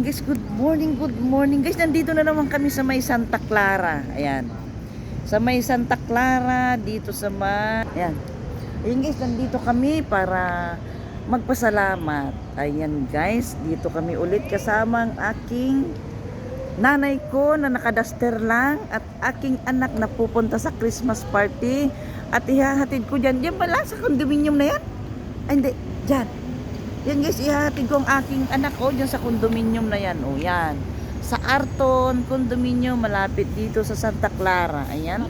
guys, good morning, good morning. Guys, nandito na naman kami sa may Santa Clara. Ayan. Sa may Santa Clara, dito sa may... Ayan. Ayan guys, nandito kami para magpasalamat. Ayan guys, dito kami ulit kasama ang aking nanay ko na nakadaster lang at aking anak na pupunta sa Christmas party. At ihahatid ko dyan. Diyan pala sa condominium na yan? Ay, hindi. Dyan. Yan guys, ihahatid ko ang aking anak ko dyan sa condominium na yan. O yan. Sa Arton condominium, malapit dito sa Santa Clara. Ayan.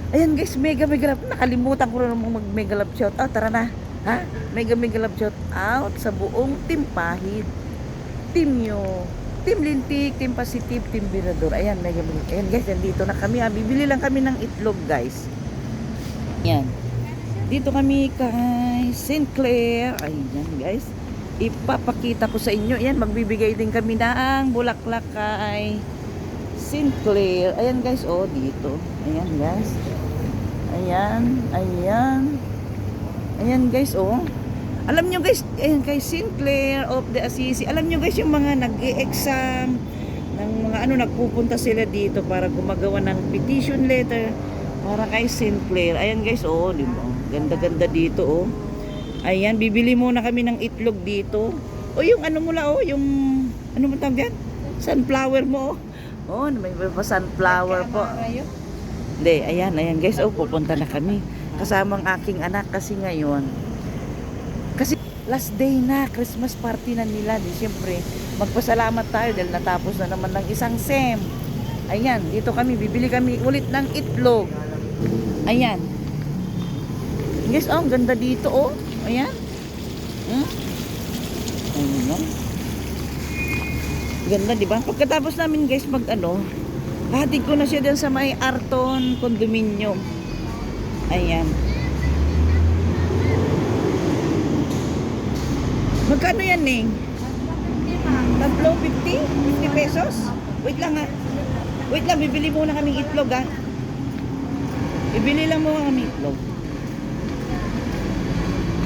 Ayan guys, mega love. Nakalimutan ko na namang mag mega love shout out. Tara na. Ha? Mega love shout out sa buong Team Pahid. Team nyo. Team Lintik, Team Positive, Team Birador. Ayan, mega. Ayan guys, nandito na kami. Bibili lang kami ng itlog guys. Ayan. Dito kami kay St. Clair. Ayan guys. Ipapakita ko sa inyo. Ayan, magbibigay din kami ng bulaklak kay St. Clair. Ayan guys, oh, dito. Ayan guys. Ayan, ayan. Ayan guys, oh. Alam nyo guys, ayan kay St. Clair of the Assisi. Alam nyo guys, yung mga nag-e-exam ng mga nagpupunta sila dito para gumagawa ng petition letter para kay St. Clair. Ayan guys, oh, di ba? Ganda-ganda dito, oh. Ayan, bibili muna kami ng itlog dito. O yung ano mula, oh, yung ano mo tawag yan? Sunflower mo, oh. Oh, may pa sunflower po. Hindi, ayan guys, oh, pupunta na kami. Kasama ang aking anak kasi ngayon. Kasi last day na, Christmas party na nila. Di siyempre, magpasalamat tayo dahil natapos na naman ng isang SEM. Ayan, dito kami, bibili kami ulit ng itlog. Ayan. Guys, oh, ang ganda dito, oh. Ayan. Ayan. Ganda, di ba? Pagkatapos namin, guys, hatid ko na siya dyan sa may Arton condominium. Ayan. Magkano yan, Ning? Tablo, 50? 50 pesos? Wait lang, ha. Wait lang, bibili muna kaming itlog, ha. Bibili lang muna kaming itlog.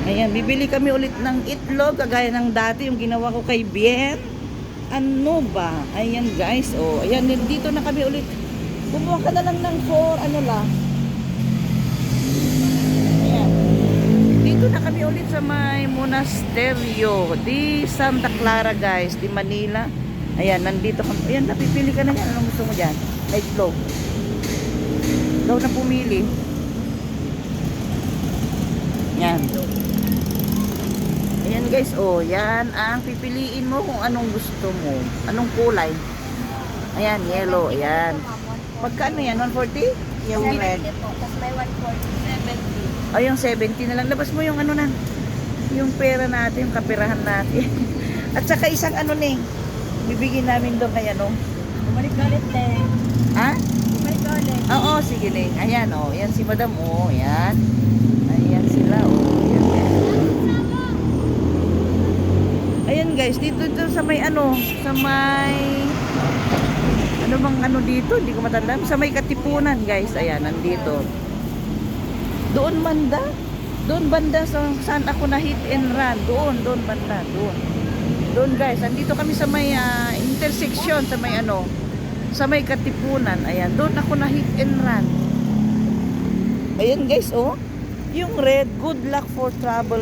Ayan, bibili kami ulit ng itlog kagaya ng dati yung ginawa ko kay Bien. Ano ba? Ayan guys, oh. Ayan, dito na kami ulit. Kumuha ka na lang ng 4, ano lang. Ayan. Dito na kami ulit sa may monasteryo di Santa Clara guys, di Manila. Ayan, nandito kami. Ayan, napipili ka na yan. Anong gusto mo dyan? Na itlog. Ikaw na pumili. Yan. Ayan guys, oh, yan ang pipiliin mo kung anong gusto mo. Anong kulay? Ayan, yellow, ayan. Magkano yan? 140? Yung red. Tapos may 140, 70. O, yung 70 na lang. Labas mo yung ano na. Yung pera natin, yung kapirahan natin. At saka isang ano ning. Bibigyan namin doon kaya no. Bumalik ulit din. Ha? Bumalik ulit. Oo, sige ning. Ayan, oh. Yan si madam, oh. Ayan. Ayan sila, oh. Ayan guys, dito sa may sa may bang dito, hindi ko matandaan, sa may Katipunan guys. Ayan, nandito. Doon banda saan ako na hit and run. Doon banda, doon guys, nandito kami sa may intersection, sa may sa may Katipunan. Ayan, doon ako na hit and run. Ayan guys, oh. Yung red, good luck for travel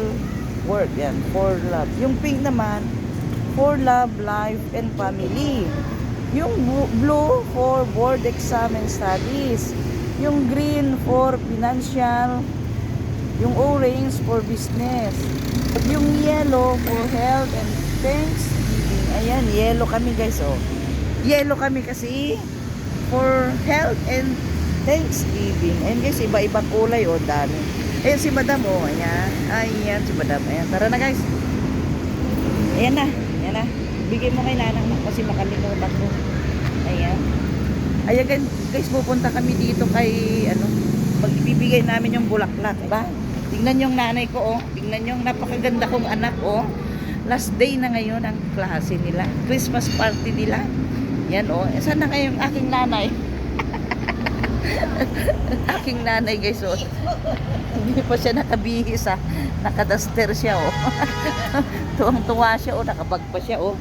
work, yan, for love. Yung pink naman, for love, life, and family. Yung blue, for board exam and studies. Yung green, for financial. Yung orange, for business. Yung yellow, for health and thanksgiving. Ayan, yellow kami guys, oh. Yellow kami kasi for health and thanksgiving. Ayan guys, iba-ibang kulay, oh, dami. Ayan si madam, oh, ayan. Ayan si madam, ayan. Tara na guys. Ayan na. Bigay mo kay nanang kasi makalimutan ko. Ayan. Ayan guys, pupunta kami dito kay, magbibigay namin yung bulaklak, diba? Tingnan yung nanay ko, oh. Tingnan yung napakaganda kong anak, oh. Last day na ngayon ang klase nila. Christmas party nila. Yan, oh. Saan na kayong aking nanay? Aking nanay guys, oh. Hindi pa siya nakabihis, ha. Nakadaster siya, oh. Tuwang-tuwa siya, oh. Nakabag pa siya, oh.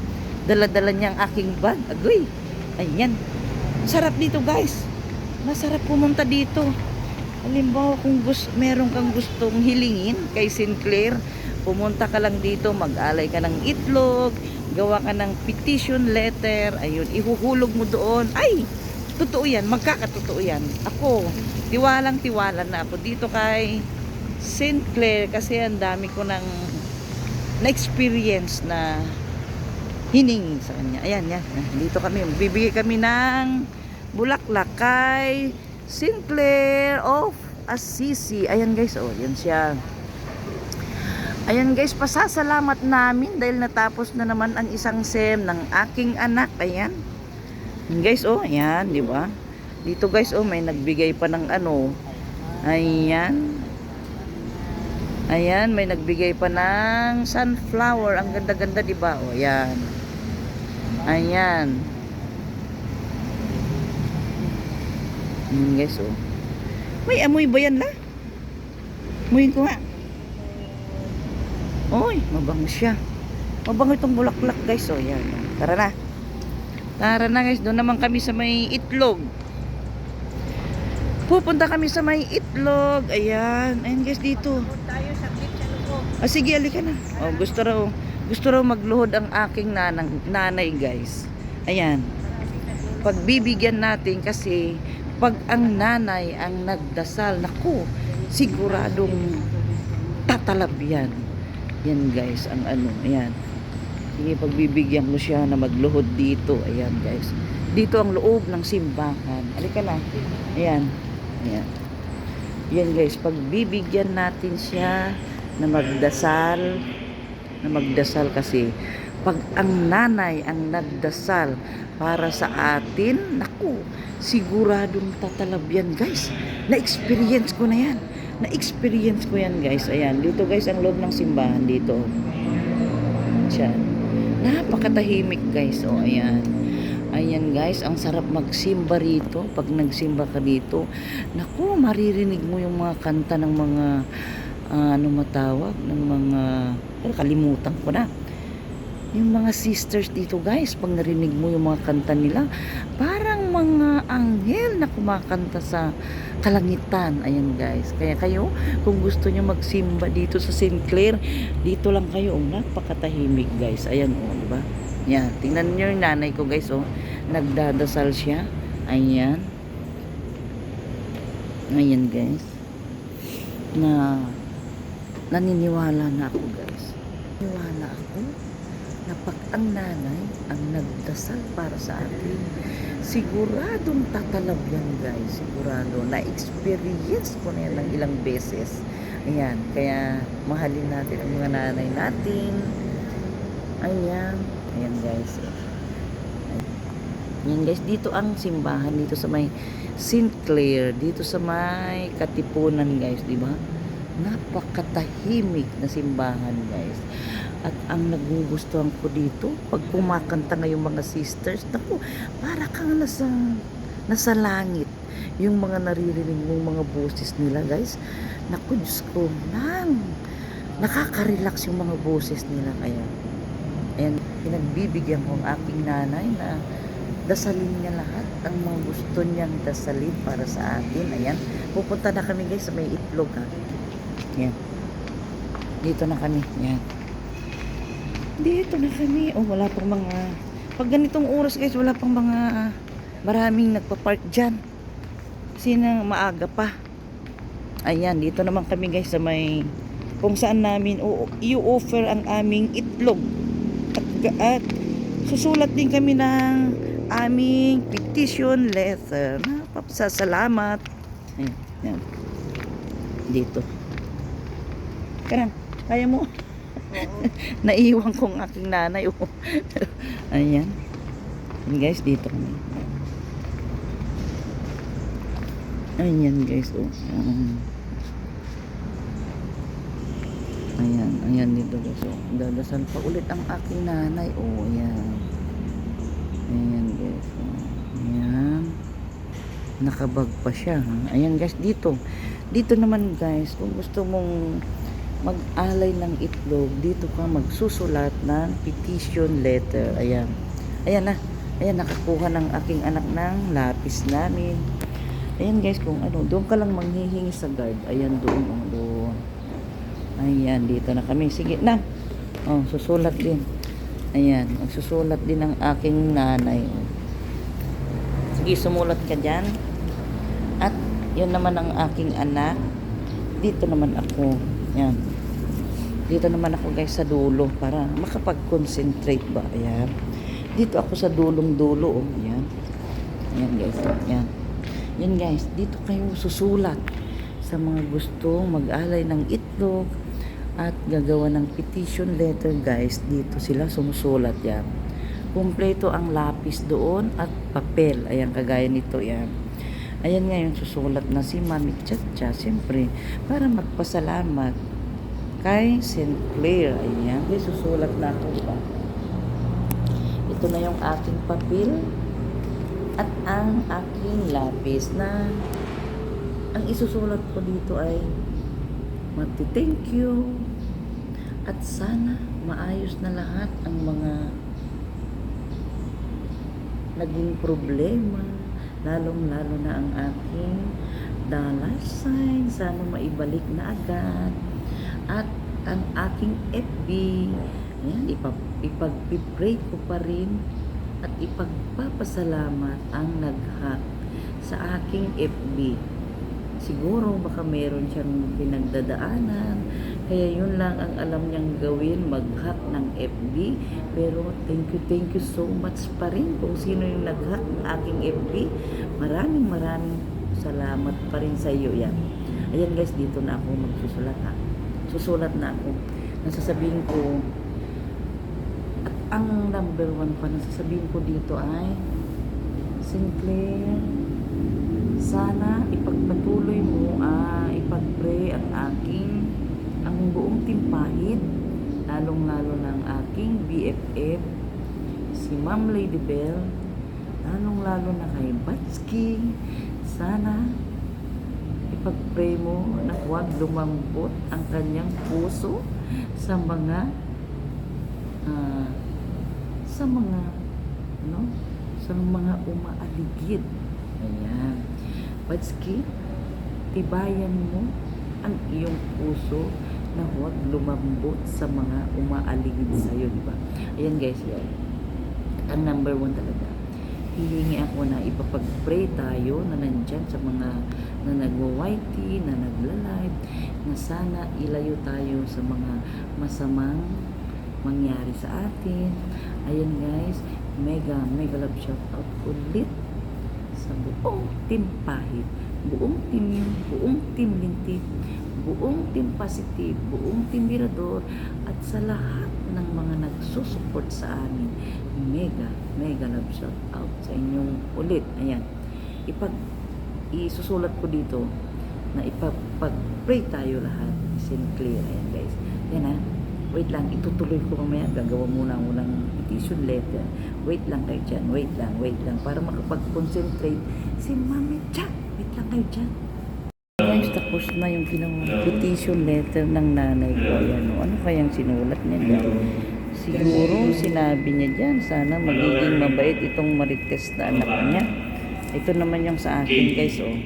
Dala-dala niya ang aking bag. Agoy. Ayan. Sarap dito guys. Masarap pumunta dito. Halimbawa kung meron kang gustong hilingin kay Sinclair, pumunta ka lang dito, mag-alay ka ng itlog, gawa ka ng petition letter, ayun, ihuhulog mo doon. Ay, totoo yan, magkakatotoo yan. Ako, tiwalang-tiwala na ako dito kay Sinclair kasi ang dami ko ng na-experience na hiningi sa kanya. Ayan, yan. Dito kami, bibigay kami ng bulaklak kay Sinclair of Assisi. Ayan guys, oh, yan siya. Ayan guys, pasasalamat namin dahil natapos na naman ang isang SEM ng aking anak. Ayan. Ayan guys, oh, ayan, di ba? Dito guys, oh, may nagbigay pa ng ano. Ayan. Ayan, may nagbigay pa ng sunflower. Ang ganda-ganda, di ba? Oh, ayan. Ayan. Ayan guys, oh. May amoy ba yan la? Amoyin ko nga. Oy, mabango siya. Mabango itong bulaklak guys, oh. Ayan. Tara na. Tara na guys, doon naman kami sa may itlog. Pupunta kami sa may itlog. Ayan. Ayan guys, dito. Tayo sa clip sa loob. Ah, sige, alika na. Oh, gusto raw magluhod ang aking nanay, guys. Ayan. Pagbibigyan natin kasi pag ang nanay ang nagdasal, naku, siguradong tatalab yan. Yan guys, ang ano, ayan. Sige, pagbibigyan ko siya na magluhod dito. Ayan guys. Dito ang loob ng simbahan. Alika na. Ayan. Ayan. Yan guys, pagbibigyan natin siya na magdasal kasi pag ang nanay ang nagdasal para sa atin, naku, siguradong tatalab yan guys. Na-experience ko na yan. Na-experience ko yan guys. Ayan, dito guys ang loob ng simbahan dito. Siya. Napakatahimik guys. O, ayan. Ayan guys, ang sarap magsimba rito. Pag nagsimba ka dito, naku, maririnig mo yung mga kanta ng mga ano matawag, ng mga kalimutan ko na. Yung mga sisters dito guys, pag narinig mo yung mga kanta nila, parang mga anghel na kumakanta sa kalangitan. Ayan guys. Kaya kayo, kung gusto nyo magsimba dito sa Sinclair, dito lang kayo. Napakatahimik guys. Ayan o, oh, diba? Yan, tingnan nyo yung nanay ko guys, oh. Nagdadasal siya. Ayan. Ayan guys. Naniniwala na ako guys. Naniniwala ako na pag ang nanay ang nagdasal para sa atin, siguradong tatalab yan guys. Sigurado. Na-experience ko na yan ng ilang beses. Ayan. Kaya mahalin natin ang mga nanay natin. Ayan. Ayan guys. Ayan guys, dito ang simbahan dito sa may Sinclair, dito sa may Katipunan guys, di ba? Napakatahimik na simbahan guys. At ang nagugustuhan ko dito, pag kumakanta ngayong mga sisters, naku, para kang nasa langit. Yung mga naririnig mong mga boses nila guys, naku, Diyos ko, nakaka-relax yung mga boses nila. Kaya and pinagbibigyan ko ang aking nanay na dasalin niya lahat ang mga gusto niyang dasalin para sa atin. Ayan, pupunta na kami guys sa may itlog ha. Ayan, dito na kami. Ayan, dito na kami. Oh, wala pang mga, pag ganitong oras guys, wala pang mga maraming nagpa-park dyan. Sina maaga pa. Ayan, dito naman kami guys sa may kung saan namin i-offer ang aming itlog. At susulat din kami ng aming petition letter na papasalamat. Ayan, ayan. Dito. Karang, kaya mo? Naiwan ko ang aking nanay. Oh. Ayan. Ayan guys, dito kami. Ayan guys. Oh. Ayan, ayan dito guys. Oh. Dadasal pa ulit ang aking nanay. Oh, ayan. Ayan guys. Oh. Ayan. Nakabag pa siya. Ha? Ayan guys, dito. Dito naman guys, kung gusto mong mag-alay ng itlog, dito ka magsusulat ng petition letter. Ayan. Ayan na. Ayan, nakakuha ng aking anak ng lapis namin. Ayan guys, kung ano, doon ka lang manghihingi sa guard. Ayan, doon, doon. Ayan, dito na kami. Sige na. Oh, susulat din. Ayan, magsusulat din ng aking nanay. Sige, sumulat ka dyan. At, yun naman ang aking anak. Dito naman ako. Ayan. Dito naman ako guys sa dulo para makapag-concentrate ba. Ayan. Dito ako sa dulong-dulo. Oh. Ayan. Ayan guys. Ayan. Yan guys. Dito kayo susulat sa mga gustong mag-alay ng itlog at gagawa ng petition letter guys. Dito sila sumusulat yan. Kumpleto ang lapis doon at papel. Ayan, kagaya nito yan. Ayan ngayon, susulat na si Mami Chacha. Siyempre, para magpasalamat kay St. Clair. Ayan. Kaya susulat na ako, diba? Ito na yung aking papel at ang aking lapis na ang isusulat ko dito ay thank you at sana maayos na lahat ang mga naging problema, lalong-lalo na ang aking dollar sign, sana maibalik na agad. At ang aking FB, ayan, ipag-pray ko pa rin at ipagpapasalamat ang nag-hack sa aking FB. Siguro baka meron siyang pinagdadaanan, kaya yun lang ang alam niyang gawin, mag-hack ng FB. Pero thank you so much pa rin kung sino yung nag-hack ng aking FB. Maraming salamat pa rin sa iyo yan. Ayan guys, dito na ako magsusulat ha. Susulat na ako. Nasasabihin ko, at ang number 1 pa nasasabihin ko dito ay, Sinclair, sana ipagpatuloy mo, ipag-pray ang buong timpahid, lalong-lalo ng aking BFF, si Ma'am Lady Bell, lalong-lalo na kay Batsky. Sana ipag-pray mo na huwag lumambot ang kanyang puso sa mga umaaligid. Ayan. Batsky, tibayan mo ang iyong puso na huwag lumambot sa mga umaaligid sa iyo, di ba? Ayan guys, yan. Ang number 1 talaga. Hihingi ako na ipapag-pray tayo na nandyan sa mga na nagwa-YT, na nagla-live, na sana ilayo tayo sa mga masamang mangyari sa atin. Ayan guys, mega love shout out ulit sa buong team Pahid, buong team yun, buong team Linti, buong team Positive, buong team Mirador, at sa lahat ng mga nagsusupport sa amin. Mega love shout out sa inyong ulit. Ayan, isusulat ko dito na ipag-pray tayo lahat. Sinclair. Ayan guys. Yan ha. Wait lang, itutuloy ko mamaya. Gagawa muna ako ng petition letter. Wait lang kayo dyan. Wait lang. Para makapag-concentrate si Mami Jack. Wait lang kayo dyan. Guys, tapos na yung petition letter ng nanay ko. Ayan, ano kayang sinulat niya dyan? Siguro sinabi niya dyan, sana magiging mabait itong marites na anak niya. Ito naman yung sa akin guys, oh.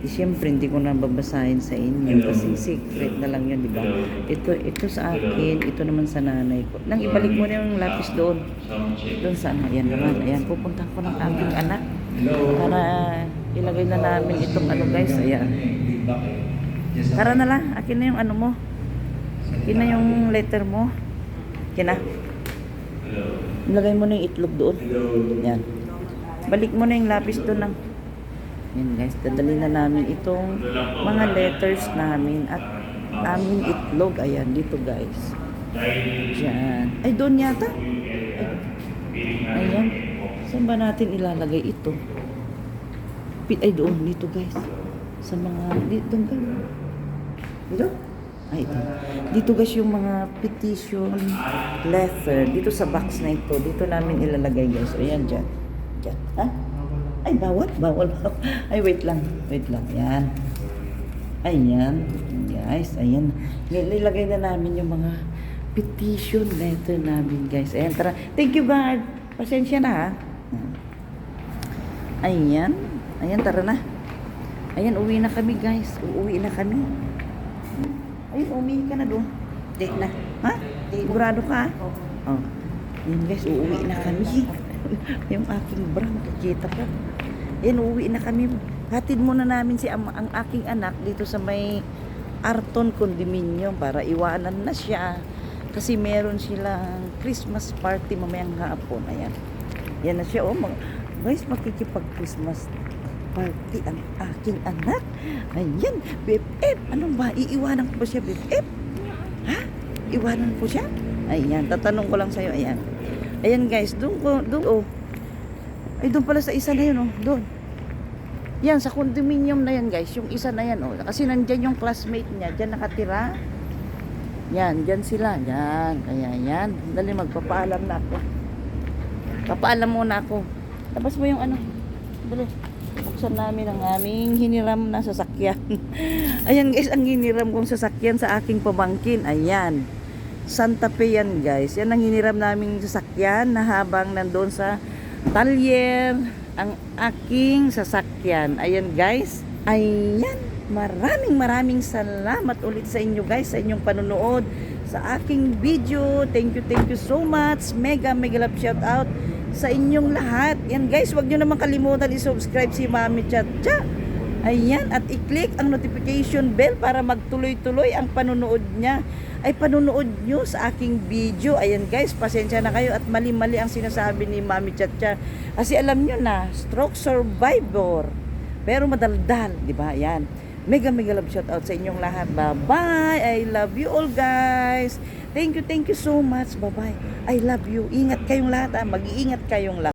Siyempre, hindi ko na babasahin sa inyo kasi secret na lang yun, di ba? Ito sa akin, ito naman sa nanay ko. Nang ibalik mo na yung lapis doon. Doon sa ano, ayan naman. Ayan, pupunta ko ng aking anak para ilagay na namin itong ano guys, ayan. Tara na lang, akin na yung ano mo. Akin na yung letter mo. Akin na. Ilagay mo na yung itlog doon. Ayan. Balik mo na yung lapis doon lang. Yan guys, dadali na namin itong mga letters namin at aming itlog. Ayan, dito guys. Diyan. Ay, doon yata. Ayan. Saan ba natin ilalagay ito? Ay, doon. Dito guys. Sa mga, dito guys. Dito? Ay, ito. Dito guys yung mga petition letter. Dito sa box na ito. Dito namin ilalagay guys. Ayan, dyan. Dyan. Ha? Ay, bawal. Ay, wait lang. Yan. Ayan, guys, ayan. Nilagay na namin yung mga petition letter namin, guys. Ayan, tara. Thank you, God. Pasensya na, ha. Ayan. Ayan, tara na. Ayan, uwi na kami, guys. Uuwi na kami. Ayun, umihi ka na doon. Di na. Ha? Sigurado ka, ha? Oh. Ayan, guys, uuwi na kami. Yung aking bra, makikita ka. Ayan, uuwi na kami. Hatid muna namin ang aking anak dito sa may Arton Condominium para iwanan na siya. Kasi meron silang Christmas party mamayang hapon. Ayan. Yan na siya. Oh, guys, makikipag-Christmas party ang aking anak. Ayan. BFF. Ano ba? Iiwanan ko ba siya, BFF? Ha? Iwanan ko siya? Ayan. Tatanong ko lang sa'yo. Ayan. Ayan, guys. Doon. Oh. Ay, doon pala sa isa na yun. Oh. Doon. Yan, sa condominium na yan, guys. Yung isa na yan, oh. Kasi nandyan yung classmate niya. Diyan nakatira. Yan, dyan sila. Yan. Kaya yan. Dali, magpapaalam na ako. Papaalam muna ako. Tapos mo yung ano. Dali. Buksan namin ang aming hiniram na sasakyan. Ayan, guys. Ang hiniram kong sasakyan sa aking pamangkin. Ayan. Santa Fe yan, guys. Yan ang hiniram naming sasakyan na habang nandoon sa talyer ang aking sasakyan. Ayan, guys. Ayan. Maraming salamat ulit sa inyo, guys, sa inyong panonood sa aking video. Thank you so much. Mega love shout out sa inyong lahat. Yan, guys, wag nyo naman kalimutan i-subscribe si Mami Chacha. Ayan, at i-click ang notification bell para magtuloy-tuloy ang panonood niya. Ay panonood nyo sa aking video. Ayan, guys, pasensya na kayo at mali-mali ang sinasabi ni Mami Chacha. Kasi alam nyo na, stroke survivor. Pero madaldal, di ba? Ayan. Mega love shout out sa inyong lahat. Bye-bye. I love you all, guys. Thank you so much. Bye-bye. I love you. Ingat kayong lahat, ha. Mag-iingat kayong lahat.